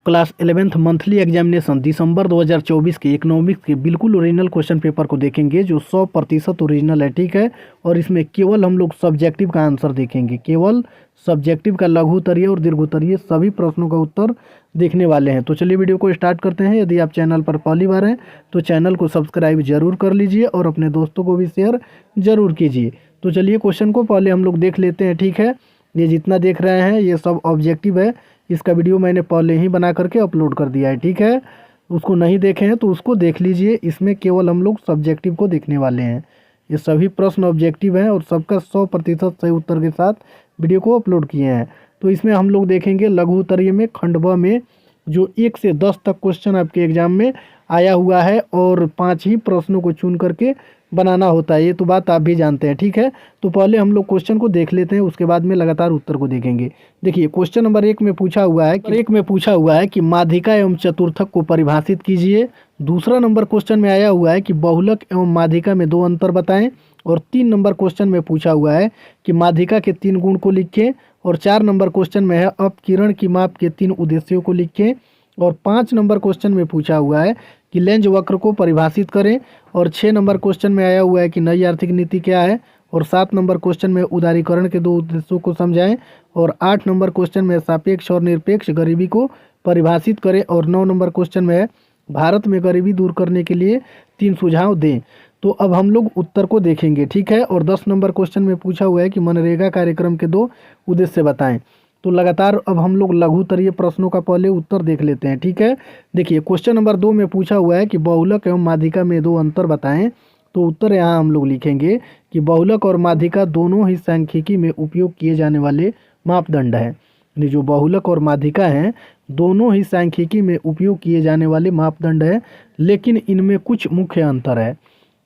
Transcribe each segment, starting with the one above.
Class 11th monthly examination दिसंबर 2024 के economics के बिल्कुल ओरिजिनल क्वेश्चन पेपर को देखेंगे जो 100% ओरिजिनल है, ठीक है। और इसमें केवल हम लोग सब्जेक्टिव का आंसर देखेंगे, केवल सब्जेक्टिव का लघु उत्तरीय और दीर्घ उत्तरीय सभी प्रश्नों का उत्तर देखने वाले हैं। तो चलिए वीडियो को स्टार्ट करते हैं। यदि आप चैनल पर पहली बार हैं तो चैनल को सब्सक्राइब जरूर कर लीजिए और अपने दोस्तों को भी शेयर जरूर कीजिए। तो चलिए क्वेश्चन को पहले हम लोग देख लेते हैं, ठीक है। ये जितना देख रहे हैं ये सब ऑब्जेक्टिव है, इसका वीडियो मैंने पहले ही बना करके अपलोड कर दिया है, ठीक है। उसको नहीं देखे हैं तो उसको देख लीजिए। इसमें केवल हम लोग सब्जेक्टिव को देखने वाले हैं। ये सभी प्रश्न ऑब्जेक्टिव हैं और सबका 100% सही उत्तर के साथ वीडियो को अपलोड किए हैं। तो इसमें हम लोग देखेंगे लघु उत्तरीय में खंड ब में जो 1 से 10 तक क्वेश्चन आपके एग्जाम में आया हुआ है और 5 ही प्रश्नों को चुन करके बनाना होता है। ये तो बात आप भी जानते हैं, ठीक है। तो पहले हम लोग क्वेश्चन को देख लेते हैं, उसके बाद में लगातार उत्तर को देखेंगे। देखिए क्वेश्चन नंबर 1 में पूछा हुआ है कि माध्यिका एवं चतुर्थक को परिभाषित कीजिए। दूसरा नंबर क्वेश्चन में आया हुआ है कि बहुलक एवं माध्यिका में 2 अंतर बताएं। और 3 नंबर क्वेश्चन में पूछा हुआ है कि माध्यिका के 3 गुण को लिखें। और 4 नंबर क्वेश्चन में है अपकिरण की माप के 3 उद्देश्यों को लिखें। और 5 नंबर क्वेश्चन में पूछा हुआ है कि लेंज वक्र को परिभाषित करें। और 6 नंबर क्वेश्चन में आया हुआ है कि नई आर्थिक नीति क्या है। और 7 नंबर क्वेश्चन में उदारीकरण के 2 उद्देश्यों को समझाएं। और 8 नंबर क्वेश्चन में सापेक्ष और निरपेक्ष गरीबी को परिभाषित करें। और 9 नंबर क्वेश्चन में है भारत में गरीबी दूर करने के लिए 3 सुझाव दें। तो अब हम लोग उत्तर को देखेंगे, ठीक है। और 10 नंबर क्वेश्चन में पूछा हुआ है कि मनरेगा कार्यक्रम के 2 उद्देश्य बताएं। तो लगातार अब हम लोग लघु उत्तरीय प्रश्नों का पहले उत्तर देख लेते हैं, ठीक है। देखिए क्वेश्चन नंबर 2 में पूछा हुआ है कि बहुलक एवं माध्यिका में 2 अंतर बताएं। तो उत्तर यहाँ हम लोग लिखेंगे कि बहुलक और माध्यिका दोनों ही सांख्यिकी में उपयोग किए जाने वाले मापदंड हैं। यानी जो बहुलक और माध्यिका हैं दोनों ही सांख्यिकी में उपयोग किए जाने वाले मापदंड हैं, लेकिन इनमें कुछ मुख्य अंतर है।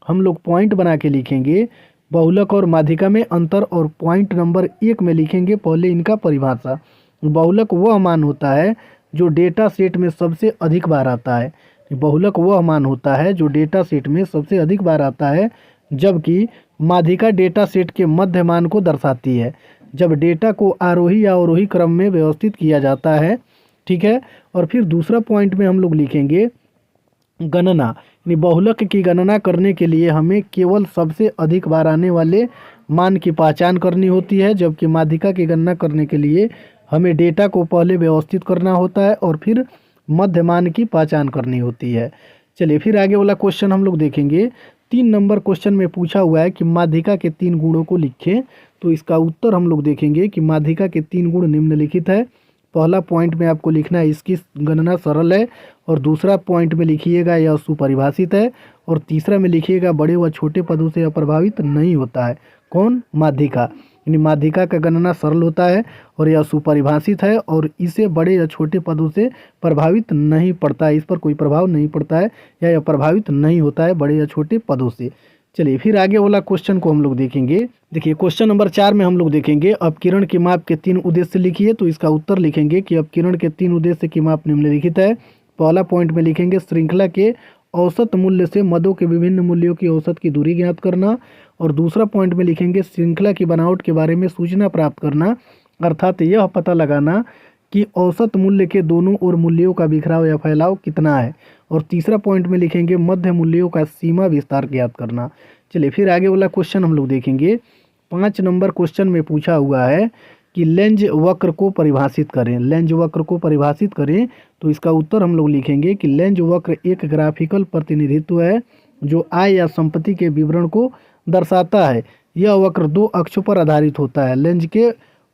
हम लोग पॉइंट बना के लिखेंगे बहुलक और माध्यिका में अंतर। और पॉइंट नंबर 1 में लिखेंगे पहले इनका परिभाषा। बहुलक वह मान होता है जो डेटा सेट में सबसे अधिक बार आता है। बहुलक वह मान होता है जो डेटा सेट में सबसे अधिक बार आता है, जबकि माध्यिका डेटा सेट के मध्य मान को दर्शाती है जब डेटा को आरोही या अवरोही क्रम में व्यवस्थित किया जाता है, ठीक है। और फिर दूसरा पॉइंट में हम लोग लिखेंगे गणना। यानी बहुलक की गणना करने के लिए हमें केवल सबसे अधिक बार आने वाले मान की पहचान करनी होती है, जबकि माध्यिका की गणना करने के लिए हमें डेटा को पहले व्यवस्थित करना होता है और फिर मध्य मान की पहचान करनी होती है। चलिए फिर आगे वाला क्वेश्चन हम लोग देखेंगे। 3 नंबर क्वेश्चन में पूछा हुआ है कि माध्यिका के 3 गुणों को लिखें। तो इसका उत्तर हम लोग देखेंगे कि माध्यिका के 3 गुण निम्नलिखित है। पहला पॉइंट में आपको लिखना है इसकी गणना सरल है। और दूसरा पॉइंट में लिखिएगा यह सुपरिभाषित है। और तीसरा में लिखिएगा बड़े व छोटे पदों से अप्रभावित नहीं होता है। कौन? माध्यिका। यानी माध्यिका का गणना सरल होता है और यह सुपरिभाषित है और इसे बड़े या छोटे पदों से प्रभावित नहीं पड़ता है, इस पर कोई प्रभाव नहीं पड़ता है या यह प्रभावित नहीं होता है बड़े या छोटे पदों से। चलिए फिर आगे वाला क्वेश्चन को हम लोग देखेंगे। देखिए क्वेश्चन नंबर 4 में हम लोग देखेंगे अपकिरण की माप के 3 उद्देश्य लिखिए। तो इसका उत्तर लिखेंगे कि अपकिरण के 3 उद्देश्य की माप निम्नलिखित है। पहला पॉइंट में लिखेंगे श्रृंखला के औसत मूल्य से मदों के विभिन्न मूल्यों की औसत की दूरी ज्ञात करना। और दूसरा पॉइंट में लिखेंगे श्रृंखला की बनावट के बारे में सूचना प्राप्त करना, अर्थात यह पता लगाना कि औसत मूल्य के दोनों ओर मूल्यों का बिखराव या फैलाव कितना है। और तीसरा पॉइंट में लिखेंगे मध्य मूल्यों का सीमा विस्तार ज्ञात करना। चलिए फिर आगे वाला क्वेश्चन हम लोग देखेंगे। 5 नंबर क्वेश्चन में पूछा हुआ है कि लेंज वक्र को परिभाषित करें। लेंज वक्र को परिभाषित करें। तो इसका उत्तर हम लोग लिखेंगे कि लेंज वक्र एक ग्राफिकल प्रतिनिधित्व है जो आय या संपत्ति के विवरण को दर्शाता है। यह वक्र 2 अक्षों पर आधारित होता है, लेंज के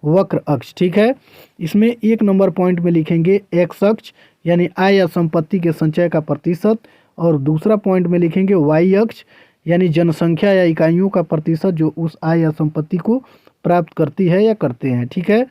वक्र अक्ष, ठीक है। इसमें 1 नंबर पॉइंट में लिखेंगे एक्स अक्ष यानी आय या संपत्ति के संचय का प्रतिशत। और दूसरा पॉइंट में लिखेंगे वाई अक्ष यानी जनसंख्या या इकाइयों का प्रतिशत जो उस आय या संपत्ति को प्राप्त करती है या करते हैं, ठीक है।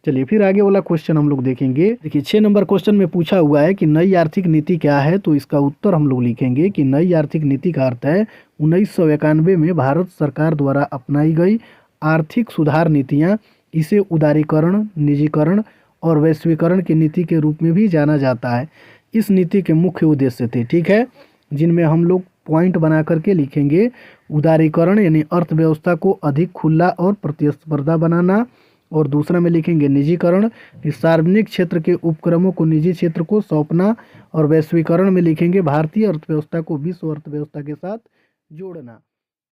चलिए फिर आगे वाला क्वेश्चन हम लोग देखेंगे। देखिए 6 नंबर क्वेश्चन में पूछा हुआ है कि नई आर्थिक नीति क्या है। तो इसका उत्तर हम लोग लिखेंगे कि नई आर्थिक नीति का अर्थ है 1991 में भारत सरकार द्वारा अपनाई गई आर्थिक सुधार नीतियाँ। इसे उदारीकरण, निजीकरण और वैश्वीकरण की नीति के रूप में भी जाना जाता है। इस नीति के मुख्य उद्देश्य थे, ठीक है, जिनमें हम लोग पॉइंट बना करके लिखेंगे उदारीकरण यानी अर्थव्यवस्था को अधिक खुला और प्रतिस्पर्धा बनाना। और दूसरा में लिखेंगे निजीकरण, कि सार्वजनिक क्षेत्र के उपक्रमों को निजी क्षेत्र को सौंपना। और वैश्वीकरण में लिखेंगे भारतीय अर्थव्यवस्था को विश्व अर्थव्यवस्था के साथ जोड़ना।